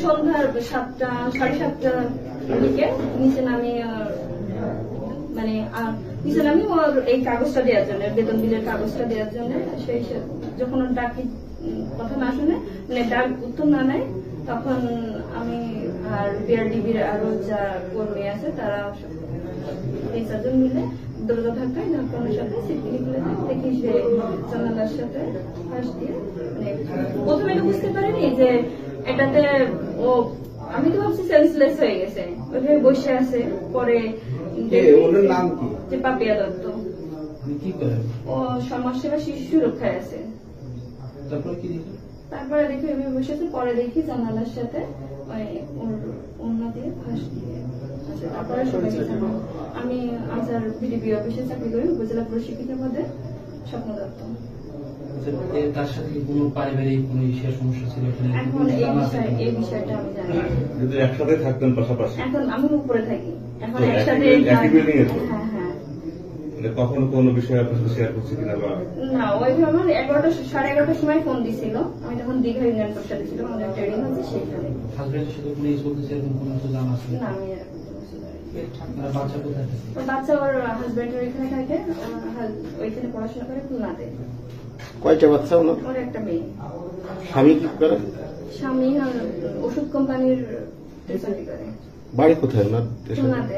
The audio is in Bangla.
সন্ধ্যা 7টা 7:30 দিকে নিচে নামিয়ে মানে নিচে নামিয়ে ওর এই কাগজটা দেওয়ার জন্য, বেতন বিলের কাগজটা দেওয়ার জন্য। সেই যখন ওর ডাকি কথা না শুনে, মানে ডাক উত্তর না নেয়, তখন আমি আর বিআরডিবির আরো যা কর্মী আছে তারা এই 4 জন মিলে দরজা ধাক্কায় ধাক্কানোর সাথে সিটকিনি খুলে দেখি সে জানালার সাথে ফাঁস দিয়ে, মানে প্রথমে তো বুঝতে পারিনি যে এটাতে ও, আমি তো ভাবছি সেন্সলেস হয়ে গেছে, ওইভাবে বসে আছে। পরে নাম কি? যে পাপিয়া দত্ত, ও সমাজসেবা শিশু সুরক্ষায় আছে। তারপরে দেখি এভাবে বসে আছে। পরে দেখি জানালার সাথে অন্য দিয়ে ফাঁস দিয়ে। তারপরে আমি আনসার বিডিপি অফিসে চাকরি করি, উপজেলা প্রশিক্ষিত পদে, স্বপ্ন দত্ত। তার সাথে কোনো পারিবারিক কোনো সমস্যা ছিল? এখন এই বিষয়টা আমি জানি না। যদি একসাথে থাকতেন পাশাপাশি? এখন আমি উপরে থাকি, এখন একসাথে। হ্যাঁ হ্যাঁ। কখনো কোনো বিষয়ে আপনার সাথে শেয়ার করছে কিনা? না, ওইভাবে আমার সাড়ে 11টার সময় ফোন দিছিল। আমি তখন দীঘা ইউনিয়ন পরিষদে ছিলাম, আমাদের ট্রেনিং হচ্ছে সেইখানে। হাজবেন্ডের সাথে কোনো চলতেছে এরকম কোনো কিছু জানা আছে? না, আমি বাচ্চা কোথায় থাকে? বাচ্চা ওর হাজবেন্ডের ওইখানে থাকে, ওইখানে পড়াশোনা করে খুলনাতে। কয়টা বাচ্চা ওনার? ওর একটা মেয়ে। স্বামী কি করে? স্বামী ওষুধ কোম্পানির চাকরি করে। বাড়ি কোথায় ওনার? খুলনাতে।